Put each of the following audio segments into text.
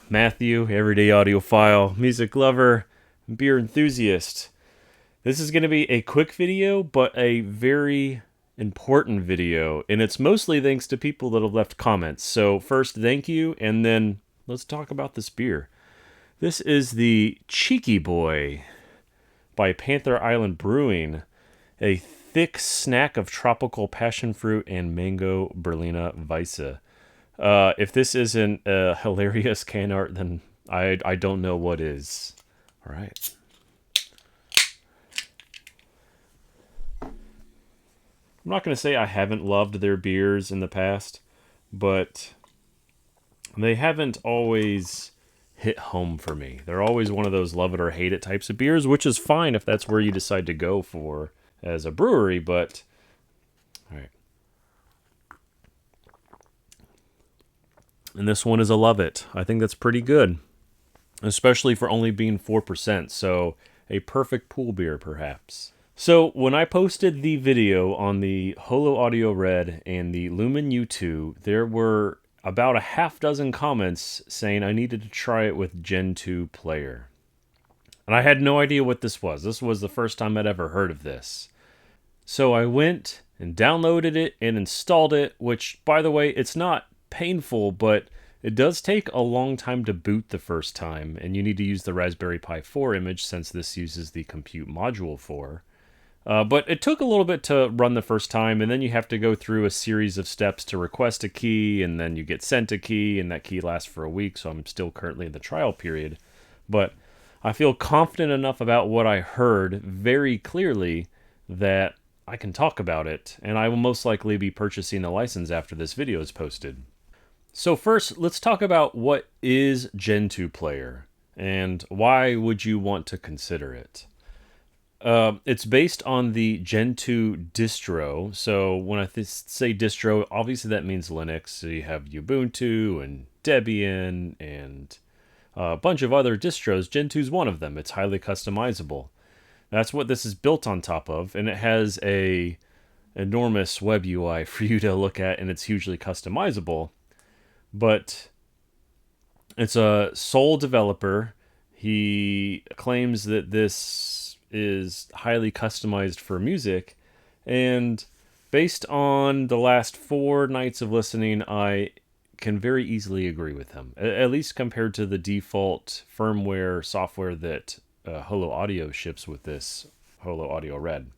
Matthew, everyday audiophile, music lover, beer enthusiast. This is going to be a quick video, but a very important video, and it's mostly thanks to people that have left comments. So first, thank you, and then let's talk about this beer. This is the Cheeky Boy by Panther Island Brewing, a thick snack of tropical passion fruit and mango Berliner Weisse. If this isn't hilarious can art, then I don't know what is. All right. I'm not going to say I haven't loved their beers in the past, but they haven't always hit home for me. They're always one of those love it or hate it types of beers, which is fine if that's where you decide to go for as a brewery, but all right. And this one is a love it. I think that's pretty good, especially for only being 4%, so a perfect pool beer perhaps. So when I posted the video on the Holo Audio Red and the Lumen U2, there were about a half dozen comments saying I needed to try it with Gentooplayer. And I had no idea what this was. This was the first time I'd ever heard of this. So I went and downloaded it and installed it, which, by the way, it's not painful, but it does take a long time to boot the first time, and you need to use the Raspberry Pi 4 image since this uses the Compute Module 4. But it took a little bit to run the first time, and then you have to go through a series of steps to request a key, and then you get sent a key, and that key lasts for a week, so I'm still currently in the trial period. But I feel confident enough about what I heard very clearly that I can talk about it, and I will most likely be purchasing the license after this video is posted. So first, let's talk about what is Gentooplayer, and why would you want to consider it? It's based on the Gentoo distro. So when I say distro, obviously that means Linux. So you have Ubuntu and Debian and a bunch of other distros. Gentoo's one of them. It's highly customizable. That's what this is built on top of, and it has a enormous web UI for you to look at, and it's hugely customizable. But it's a sole developer. He claims that this is highly customized for music, and based on the last 4 nights of listening, I can very easily agree with him, at least compared to the default firmware software that Holo Audio ships with this Holo Audio Red.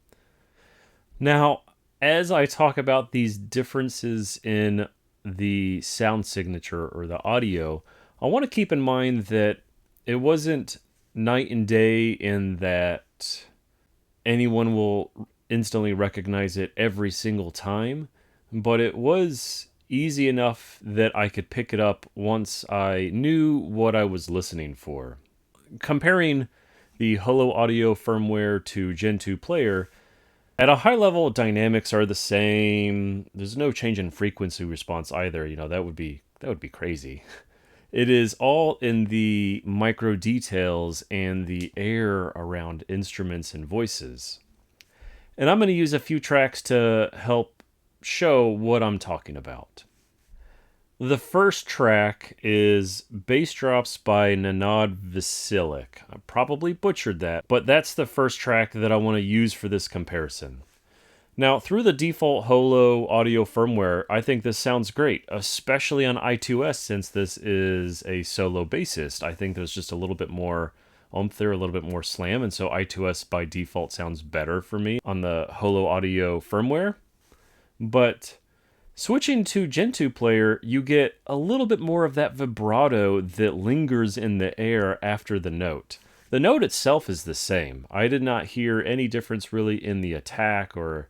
Now, as I talk about these differences in the sound signature or the audio, I want to keep in mind that it wasn't night and day in that anyone will instantly recognize it every single time, but it was easy enough that I could pick it up once I knew what I was listening for. Comparing the Holo Audio firmware to Gentooplayer, at a high level, dynamics are the same. There's no change in frequency response either. You know, that would be crazy. It is all in the micro details and the air around instruments and voices. And I'm going to use a few tracks to help show what I'm talking about. The first track is Bass Drops by Nenad Vasilic. I probably butchered that, but that's the first track that I want to use for this comparison. Now, through the default Holo Audio firmware, I think this sounds great, especially on I2S since this is a solo bassist. I think there's just a little bit more oomph there, a little bit more slam, and so I2S by default sounds better for me on the Holo Audio firmware. But switching to Gentooplayer, you get a little bit more of that vibrato that lingers in the air after the note. The note itself is the same. I did not hear any difference really in the attack or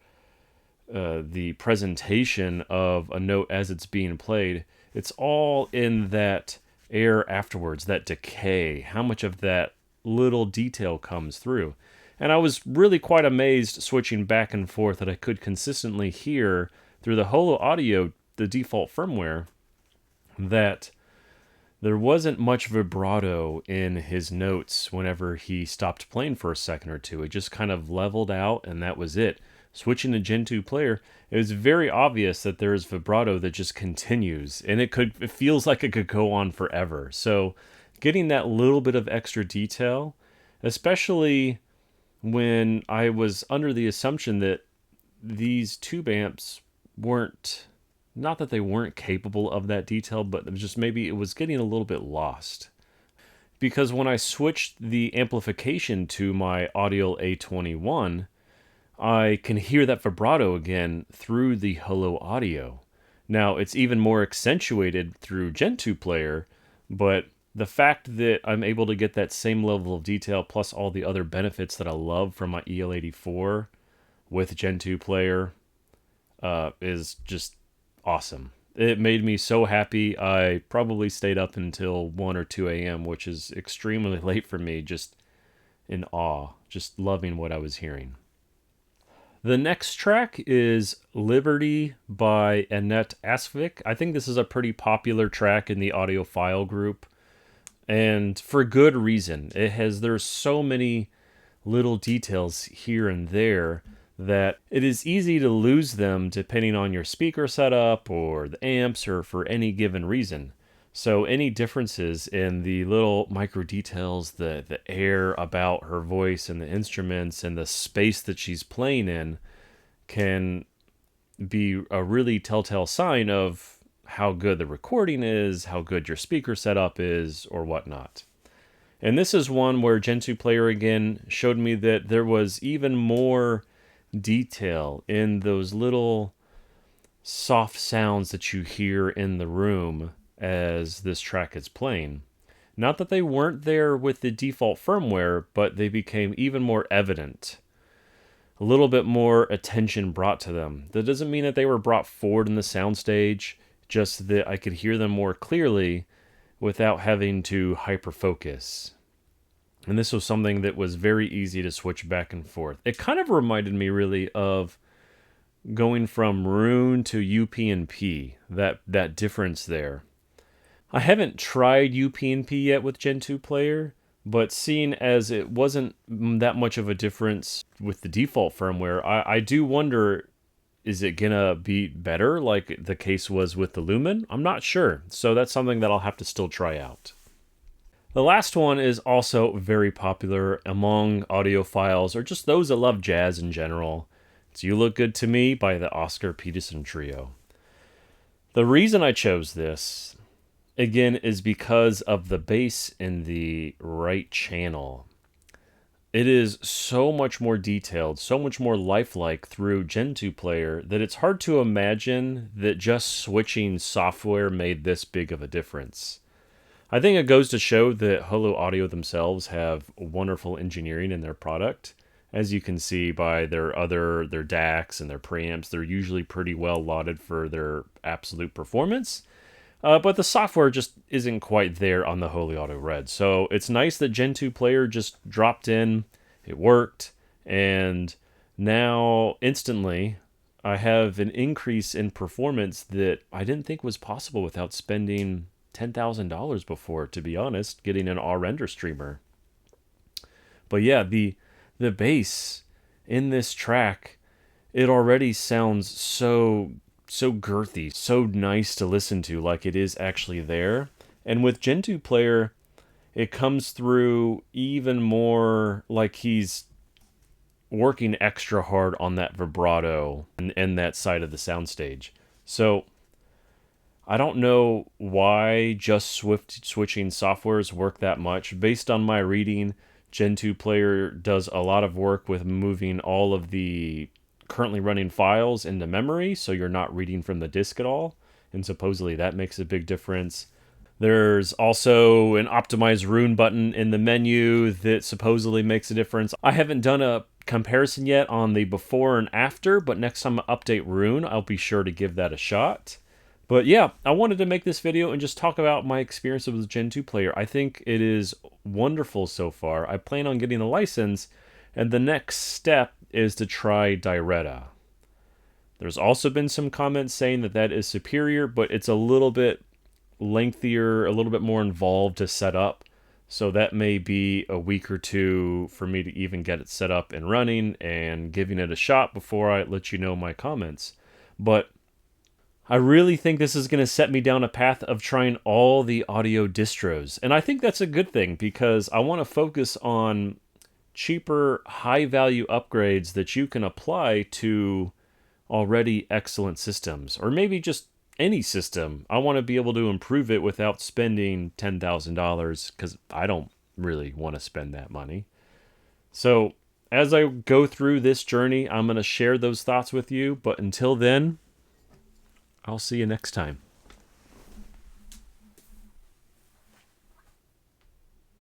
the presentation of a note as it's being played. It's all in that air afterwards, that decay, how much of that little detail comes through. And I was really quite amazed switching back and forth that I could consistently hear through the Holo Audio, the default firmware, that there wasn't much vibrato in his notes whenever he stopped playing for a second or two. It just kind of leveled out, and that was it. switching to Gentooplayer, it was very obvious that there's vibrato that just continues, and it feels like it could go on forever. So getting that little bit of extra detail, especially when I was under the assumption that these tube amps weren't, not that they weren't capable of that detail, but it was just maybe it was getting a little bit lost. Because when I switched the amplification to my Audio A21, I can hear that vibrato again through the Holo Audio. Now, it's even more accentuated through Gentooplayer, but the fact that I'm able to get that same level of detail plus all the other benefits that I love from my EL84 with Gentooplayer is just awesome. It made me so happy. I probably stayed up until 1 or 2 a.m., which is extremely late for me, just in awe, just loving what I was hearing. The next track is Liberty by Anette Askvik. I think this is a pretty popular track in the audiophile group, and for good reason. There's so many little details here and there that it is easy to lose them depending on your speaker setup or the amps or for any given reason. So any differences in the little micro details, the air about her voice and the instruments and the space that she's playing in can be a really telltale sign of how good the recording is, how good your speaker setup is, or whatnot. And this is one where Gentooplayer again showed me that there was even more detail in those little soft sounds that you hear in the room as this track is playing. Not that they weren't there with the default firmware, but they became even more evident. A little bit more attention brought to them. That doesn't mean that they were brought forward in the soundstage, just that I could hear them more clearly without having to hyper-focus. And this was something that was very easy to switch back and forth. It kind of reminded me really of going from Roon to UP&P, that difference there. I haven't tried UP&P yet with Gentooplayer, but seeing as it wasn't that much of a difference with the default firmware, I do wonder, is it gonna be better like the case was with the Lumen? I'm not sure, so that's something that I'll have to still try out. The last one is also very popular among audiophiles, or just those that love jazz in general. It's You Look Good to Me by the Oscar Peterson Trio. The reason I chose this, again, is because of the bass in the right channel. It is so much more detailed, so much more lifelike through Gentooplayer that it's hard to imagine that just switching software made this big of a difference. I think it goes to show that Holo Audio themselves have wonderful engineering in their product. As you can see by their DACs and their preamps, they're usually pretty well lauded for their absolute performance. But the software just isn't quite there on the Holo Audio Red. So it's nice that Gentooplayer just dropped in, it worked, and now instantly I have an increase in performance that I didn't think was possible without spending $10,000 before, to be honest, getting an render streamer. But yeah, the bass in this track, it already sounds so girthy, so nice to listen to, like it is actually there. And with Gentooplayer, it comes through even more like he's working extra hard on that vibrato and that side of the soundstage. So I don't know why just switching softwares work that much. Based on my reading, Gentooplayer does a lot of work with moving all of the currently running files into memory, so you're not reading from the disk at all, and supposedly that makes a big difference. There's also an optimize Roon button in the menu that supposedly makes a difference. I haven't done a comparison yet on the before and after, but next time I update Roon, I'll be sure to give that a shot. But yeah, I wanted to make this video and just talk about my experience with Gentooplayer. I think it is wonderful so far. I plan on getting a license, and the next step is to try Diretta. There's also been some comments saying that that is superior, but it's a little bit lengthier, a little bit more involved to set up. So that may be a week or two for me to even get it set up and running and giving it a shot before I let you know my comments. But I really think this is going to set me down a path of trying all the audio distros. And I think that's a good thing because I want to focus on cheaper, high-value upgrades that you can apply to already excellent systems, or maybe just any system. I want to be able to improve it without spending $10,000 because I don't really want to spend that money. So as I go through this journey, I'm going to share those thoughts with you. But until then, I'll see you next time.